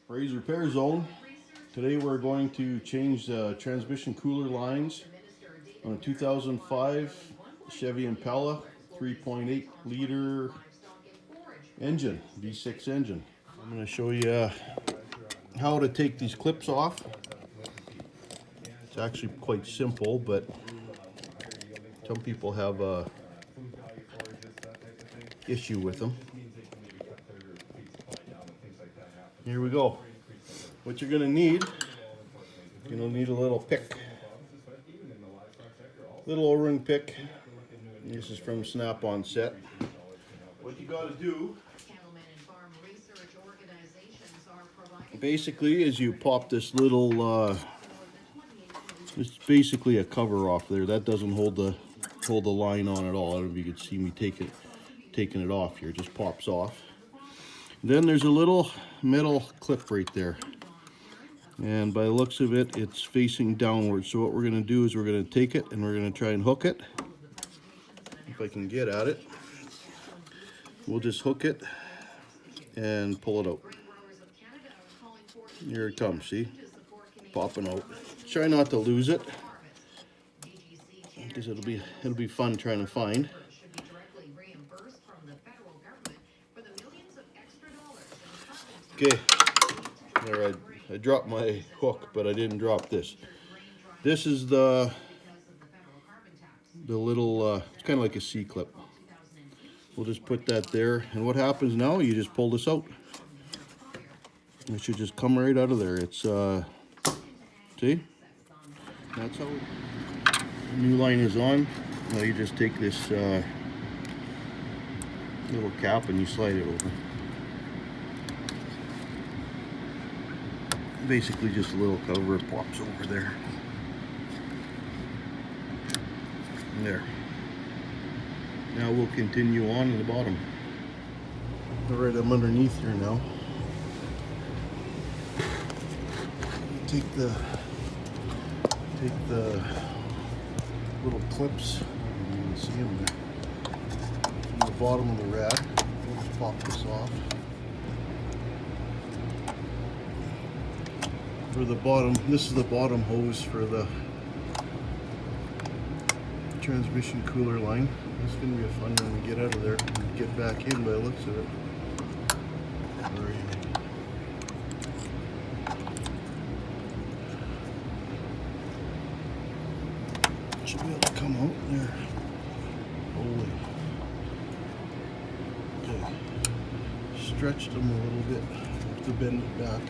Ray's Repair Zone. Today we're going to change the transmission cooler lines on a 2005 Chevy Impala 3.8 liter engine, V6 engine. I'm going to show you how to take these clips off. It's actually quite simple, but some people have a issue with them. Here we go. What you're gonna need a little pick, little O-ring pick. This is from Snap-on set. What you gotta do basically is you pop this little, it's basically a cover off there. That doesn't hold the line on at all. I don't know if you can see me taking it off here. It just pops off. Then there's a little metal clip right there, and by the looks of it, it's facing downward. So what we're going to do is we're going to take it and we're going to try and hook it. If I can get at it, we'll just hook it and pull it out. Here it comes, see? Popping out. Try not to lose it, because it'll be fun trying to find. Okay, there, I dropped my hook, but I didn't drop this. This is the little, it's kind of like a C-clip. We'll just put that there, and what happens now, you just pull this out. It should just come right out of there. It's, see? That's how the new line is on. Now you just take this little cap and you slide it over. Basically just a little cover, pops over there. There. Now we'll continue on to the bottom. Alright, I'm underneath here now. Take the little clips, you can see them there, from the bottom of the rack. We'll just pop this off. For the bottom, this is the bottom hose for the transmission cooler line. It's going to be a fun one to get out of there and get back in by the looks of it. Right. Should be able to come out there. Holy. Okay. Stretched them a little bit. Have to bend it back.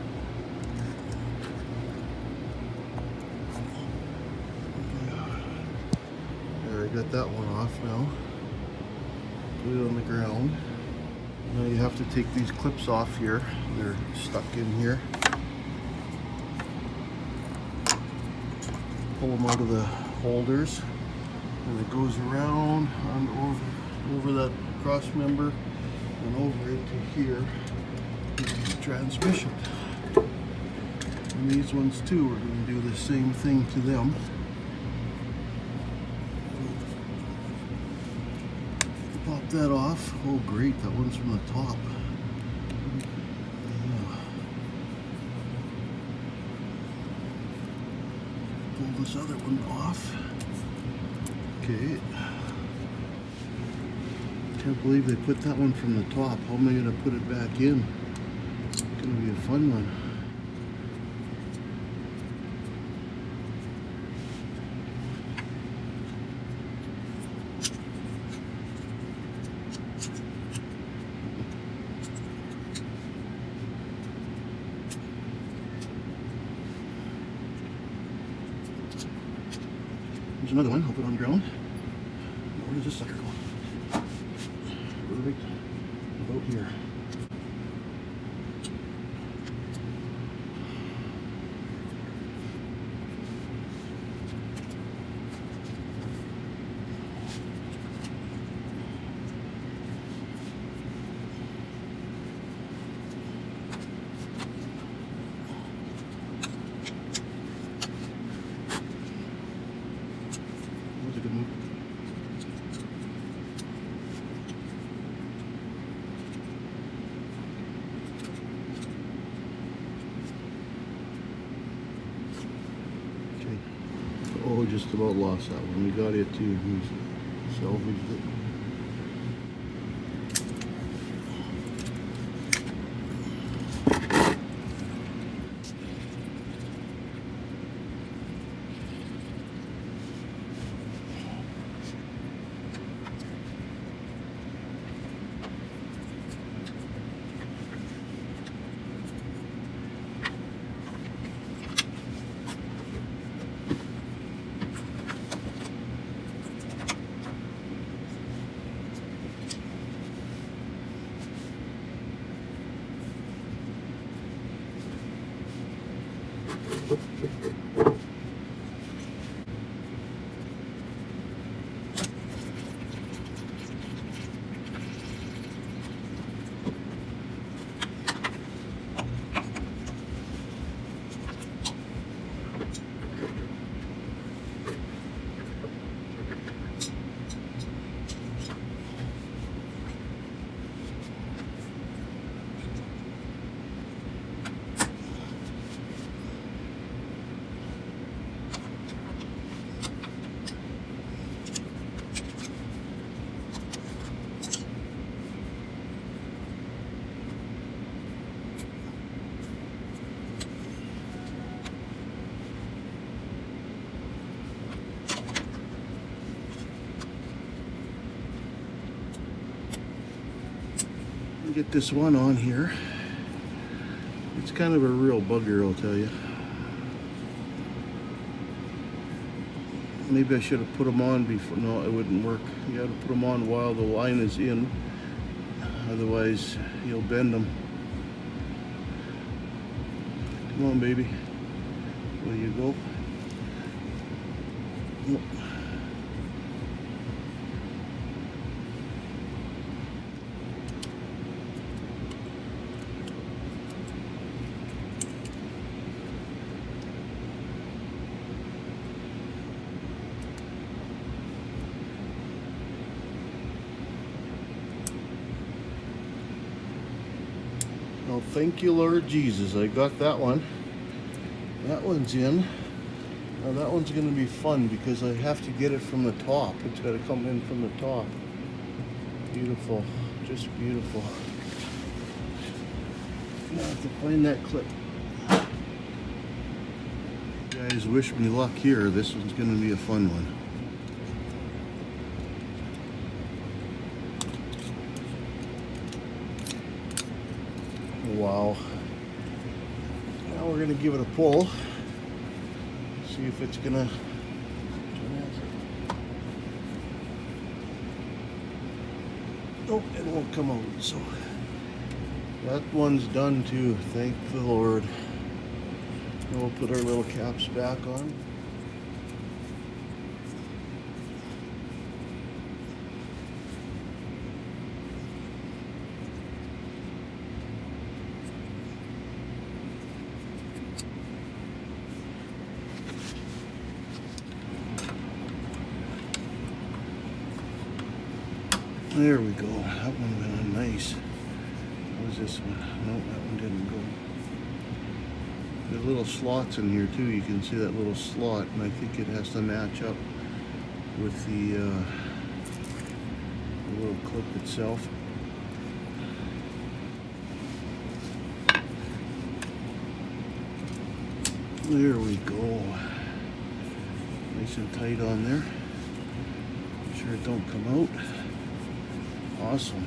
There, I got that one off now. Put it on the ground. Now you have to take these clips off here. They're stuck in here. Pull them out of the holders, and it goes around and over that cross member and over into here. This is the transmission. And these ones too, we're going to do the same thing to them. Pop that off. Oh great, that one's from the top. Pull this other one off. Okay. Can't believe they put that one from the top. How am I going to put it back in? It's going to be a fun one. There's another one. I'll put it on the ground. Where does this sucker go? Perfect. About here. That was a good move. just about lost that one. We got it too. We salvaged it. Get this one on here. It's kind of a real bugger, I'll tell you. Maybe I should have put them on before. No, it wouldn't work. You got to put them on while the line is in. Otherwise, you'll bend them. Come on, baby. There you go. Oh. Well, thank you, Lord Jesus. I got that one. That one's in. Now that one's going to be fun because I have to get it from the top. It's got to come in from the top. Beautiful. Just beautiful. I have to find that clip. You guys wish me luck here. This one's going to be a fun one. Wow. Now we're going to give it a pull. See if it's going to... Oh, it won't come out. So that one's done too. Thank the Lord. And we'll put our little caps back on. There we go. That one went on nice. What was this one? No, that one didn't go. There's little slots in here too. You can see that little slot, and I think it has to match up with the little clip itself. There we go. Nice and tight on there. Make sure it don't come out. Awesome.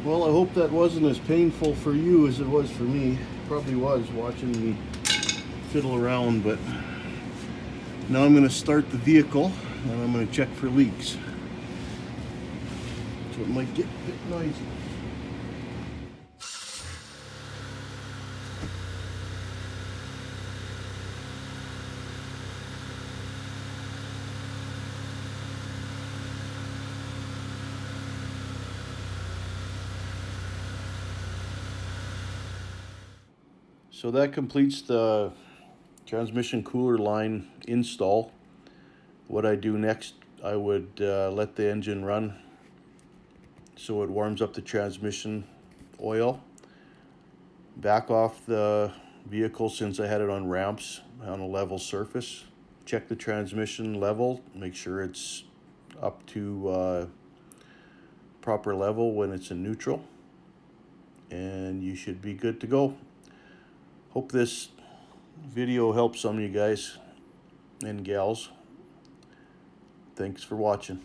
Well, I hope that wasn't as painful for you as it was for me. Probably was, watching me fiddle around, but now I'm going to start the vehicle and I'm going to check for leaks. So it might get a bit noisy. So that completes the transmission cooler line install. What I do next, I would let the engine run so it warms up the transmission oil. Back off the vehicle since I had it on ramps on a level surface. Check the transmission level, make sure it's up to proper level when it's in neutral, and you should be good to go. Hope this video helps some of you guys and gals. Thanks for watching.